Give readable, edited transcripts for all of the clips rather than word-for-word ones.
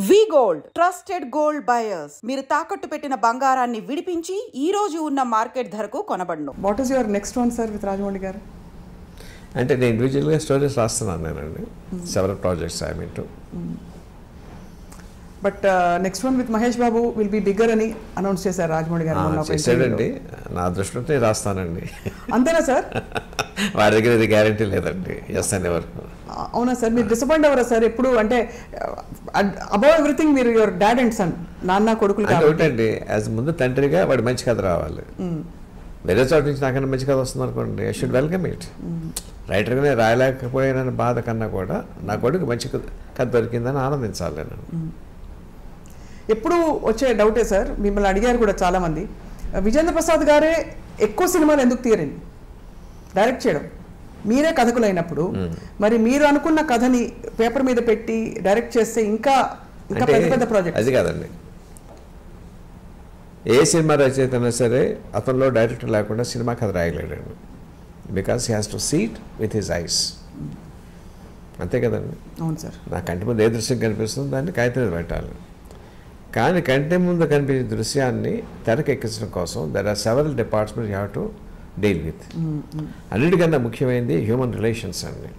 వి gold trusted gold buyers మీరు తాకట్టు పెట్టిన బంగారాన్ని విడిపించి ఈ రోజు ఉన్న మార్కెట్ ధరకు కొనబడును. What is your next one sir with Rajamouli garu? అంటే నేను ఇండివిజువల్గా స్టోరీస్ రాస్తున్నాను నేనండి. Several projects I mean two. But next one with Mahesh Babu will be bigger అని అనౌన్స్ చేశారు రాజమౌళి గారు. చేశాడండి. నా దృష్టిలో రాస్తానండి. అంతేనా సార్? వారి దగ్గర ఇది గ్యారంటీ లేదండి. ఎస్ అనే వరకు. అవునా సార్? మీరు డిసప్పాయింట్ అవ్వరా సార్ ఎప్పుడు? అంటే అబౌవ్ ఎవ్రీథింగ్ మీరు యువర్ డాడ్ అండ్ సన్, నాన్న కొడుకులు ఒకటండి. యాజ్ ముందు తండ్రిగా వాడి మంచి కథ రావాలి. వేరే చోట నుంచి నాకన్నా మంచి కథ వస్తుంది అనుకోండి, ఐ షుడ్ వెల్కమ్ ఇట్. రైటర్గానే రాయలేకపోయిన బాధ కన్నా కూడా నా కొడుకు మంచి కథ దొరికిందని ఆనందించాలి నేను. ఎప్పుడు వచ్చే డౌటే సార్, మిమ్మల్ని అడిగారు కూడా చాలామంది, విజేంద్ర ప్రసాద్ గారే ఎక్కువ సినిమాలు ఎందుకు తీయరండి డైరెక్ట్ చేయడం? మీరే కథకులైనప్పుడు మరి మీరు అనుకున్న కథని పేపర్ మీద పెట్టి డైరెక్ట్ చేస్తే ఇంకా పెద్ద పెద్ద ప్రాజెక్ట్. అది కాదండి, ఏ సినిమా రచయిత అయినా సరే అతనిలో డైరెక్టర్ లేకుండా సినిమా కథ రాయలేడండి. Because he has to see it with his eyes. అంతే కదండి. అవును సార్. నా కంటి ముందు ఏ దృశ్యం కనిపిస్తుందో దాన్ని కాగితం మీద పెట్టాలి. కానీ కంటి ముందు కనిపించే దృశ్యాన్ని తెరకెక్కించడం కోసం there are several departments you have to deal with. అన్నిటికన్నా ముఖ్యమైనది హ్యూమన్ రిలేషన్స్ అండి.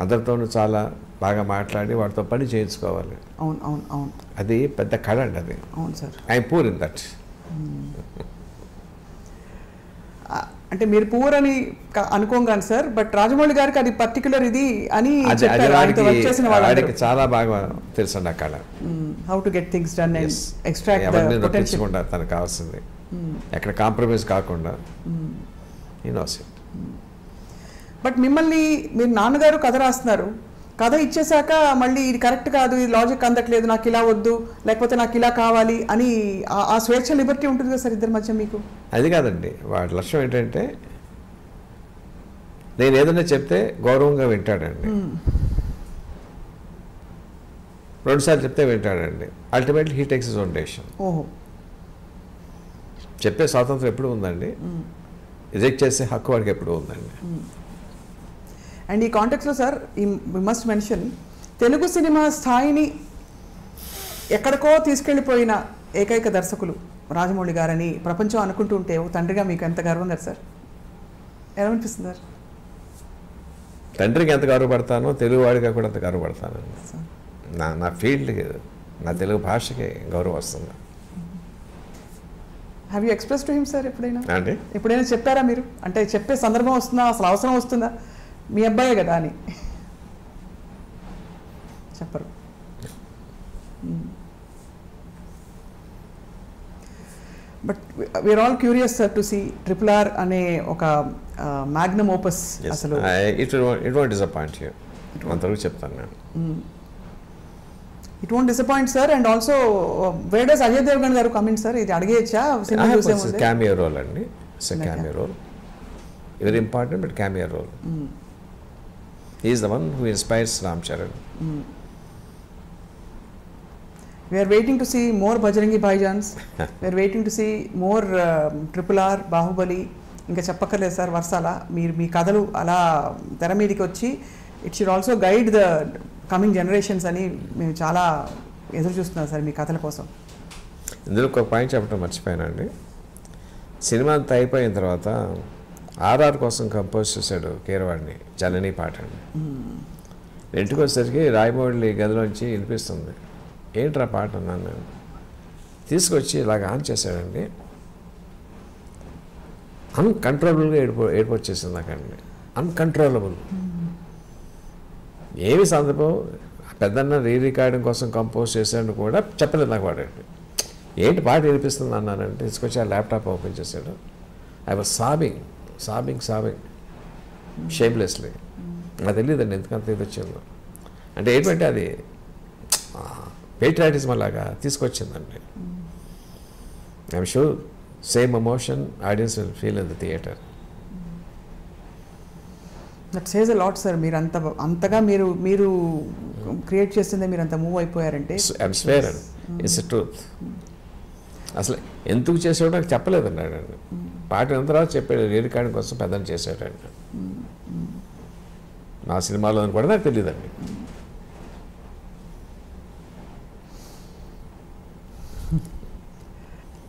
అందరితోనూ చాలా బాగా మాట్లాడి వాటితో పని చేయించుకోవాలి. అవును అవును అవును. అది పెద్ద కళ అండి అది. అవును sir. I'm poor in that. అంటే మీరు పూర్ అని అనుకోగాను సార్, బట్ రాజమౌళి గారికి అది పర్టికులర్ ఇది అని వాడికి చాలా బాగా తెలుసు అండి ఆ కళ. How to get things done and extract the potential. తనకు కావాల్సింది ఎక్కడ కాంప్రమైజ్ కాకుండా ఈ నోస్ ఇట్. బట్ మిమ్మల్ని మీరు నాన్నగారు కథ రాస్తున్నారు, కథ ఇచ్చేసాక మళ్ళీ ఇది కరెక్ట్ కాదు, ఇది లాజిక్ అందట్లేదు, నాకు ఇలా వద్దు, లేకపోతే నాకు ఇలా కావాలి అని ఆ స్వేచ్ఛ లిబర్టీ ఉంటుంది కదా సార్ ఇద్దరి మధ్య మీకు? అది కాదండి, వాడి లక్ష్యం ఏంటంటే నేను ఏదైనా చెప్తే గౌరవంగా వింటాడండి. రెండుసార్లు చెప్తే వింటాడండి. Ultimately he takes his own decision. ఓహో. చెప్పే స్వాతంత్రం ఎప్పుడు ఉందండి, రిజెక్ట్ చేసే హక్కు వాడికి ఎప్పుడు ఉందండి. అండ్ ఈ కాంటెక్స్లో sir we must mention, Telugu cinema స్థాయిని ఎక్కడికో తీసుకెళ్ళిపోయిన ఏకైక దర్శకులు రాజమౌళి గారని ప్రపంచం అనుకుంటూ ఉంటే తండ్రిగా మీకు ఎంత గర్వం కదా సార్? ఎలా అనిపిస్తుంది సార్? తండ్రికి ఎంత గౌరవపడతానో తెలుగు వాడిగా కూడా అంత గౌరవపడతాను. నా ఫీల్డ్కి, నా తెలుగు భాషకి గౌరవం వస్తుంది. Have you express to him sir ఎప్పుడైనా? అంటే ఎప్పుడైనా చెప్పారా మీరు? అంటే చెప్పే సందర్భం వస్తుందా, అసలు అవసరం వస్తుందా? మీ అబ్బాయే కదా అని చెప్పరు. But we are all curious sir to see RRR అనే ఒక మ్యాగ్నమ్ ఓపస్. అసలు ఇట్ వోంట్ డిసప్పాయింట్ యూ, అంతవరకు చెప్తాను నేను. It won't disappoint sir. And also where does Ajay Devgan garu coming sir? ఇది అడిగేయచ్చా? క్యామియో రోల్ అండి. It's cameo role, very important but cameo role. He is the one who inspires Ram Charan. We are waiting to see more Bajrangi Bhaijans. We are waiting to see more RRR, Bahubali. ఇంకా చెప్పక్కర్లేదు sir వర్షాల. మీరు మీ కథలు అలా తెర మీదకి వచ్చి it should also guide the coming generations అని మేము చాలా ఎదురు చూస్తున్నాం సార్ మీ కథల కోసం. ఇందులో ఒక పాయింట్ చెప్పడం మర్చిపోయానండి. సినిమా అంతా అయిపోయిన తర్వాత RR కోసం కంపోజ్ చేశాడు కీరవాడిని, జనని పాట అండి. ఇంటికి వచ్చేసరికి రాయమౌళి గదిలోంచి వినిపిస్తుంది. ఏంట్రా పాట అన్నాను నేను. తీసుకొచ్చి ఇలాగ ఆన్ చేశాడండి. అన్కంట్రోలబుల్గా ఏడుపు వచ్చేసింది నాకండి. అన్కంట్రోలబుల్. ఏమి సందర్భం, పెద్దన్న రికార్డింగ్ కోసం కంపోజ్ చేశాడు కూడా చెప్పలేదు నాకు వాడండి. ఏంటి పాట వినిపిస్తుంది అన్నానంటే తీసుకొచ్చి ఆ ల్యాప్టాప్ ఓపెన్ చేశాడు. I was sobbing shamelessly. నాకు తెలియదండి ఎందుకంత ఇది వచ్చిందో. అంటే ఏంటంటే అది పేట్రియాటిజం లాగా తీసుకొచ్చిందండి. I'm sure same emotion audience will feel in the theatre. That says a lot sir. మీరు అంతగా మీరు క్రియేట్ చేస్తుందే మీరు అంత మూవ్ అయిపోయారంటే I'm swear and it's a truth. అసలు ఎందుకు చేసాడో నాకు చెప్పలేదన్నాడు. పాట అయిన తర్వాత చెప్పాడు రికార్డింగ్ కోసం పెద్దని చేసాడండి. నా సినిమాలో కూడా నాకు తెలియదండి.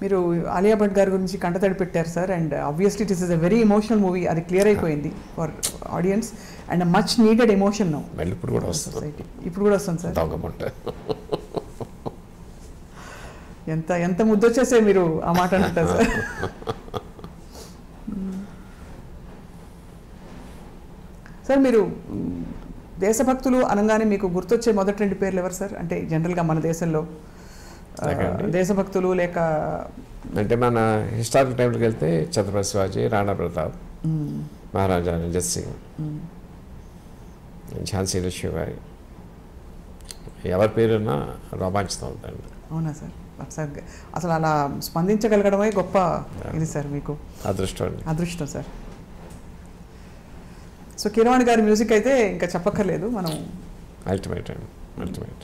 మీరు ఆలియా భట్ గారి గురించి కంటతడి పెట్టారు sir, and obviously it is a very emotional movie, అది క్లియర్ అయిపోయింది for audience and much needed emotion now. మళ్ళీ ఇప్పుడు కూడా వస్తుంది సొసైటీ ఇప్పుడు కూడా వస్తుంది సార్. దొంగముంట. ఎంత ఎంత ముద్దొచ్చేసే మీరు ఆ మాట అంటారు సార్. సార్ మీరు దేశభక్తులు అనగానే మీకు గుర్తొచ్చే మొదటి 2 పేర్లు ఎవరు సార్? అంటే జనరల్గా మన దేశంలో దేశభక్తులు లేక అంటే మన హిస్టారికల్ టైంలోకి వెళ్తే ఛత్రపతి శివాజీ, రాణా ప్రతాప్, మహారాజా రంజిత్ సింగ్, ఝాన్సీ లక్ష్మీబాయి, ఎవరి పేరున్నా రోమాంచితం అవుతాయండి. అవునా సార్? అసలు అలా స్పందించగలగడమే గొప్ప ఇది సార్, మీకు అదృష్టం సార్. సో కీరవాణి గారి మ్యూజిక్ అయితే ఇంకా చెప్పక్కర్లేదు మనం. అల్టిమేట్ అండి, అల్టిమేట్.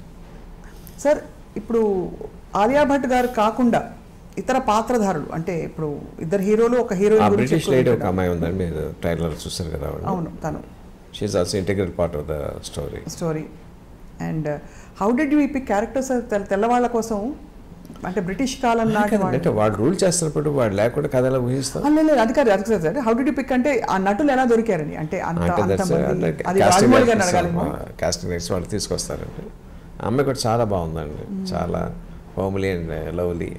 సార్ ఇప్పుడు ఆలియా భట్ గారు కాకుండా ఇతర పాత్రధారులు, అంటే ఇప్పుడు ఇద్దరు హీరోలు ఒక హీరోయిన్ గురించి బ్రిటిష్ లేడీ ఒక అమ్మాయి ఉందండి, మీరు ట్రైలర్ చూసారు కదా? అవును, తను she is also integral part of the story. And how did you pick characters తెల్లవాళ్ళ కోసం? అంటే బ్రిటిష్ కాలం నాటి అంటే వాళ్ళు రూల్ చేస్తున్నప్పుడు వాళ్ళు లేకుండా కథలో ఊహిస్తాం. లేదు అది కాదు sir. How did you pick అంటే ఆ నటులు ఎలా దొరికారని? అంటే కాస్టింగ్ నెక్స్ట్ వాళ్ళు తీసుకొస్తారండి. అమ్మాయి కూడా చాలా బాగుందండి, చాలా హోమ్లీ అండ్ లవ్లీ.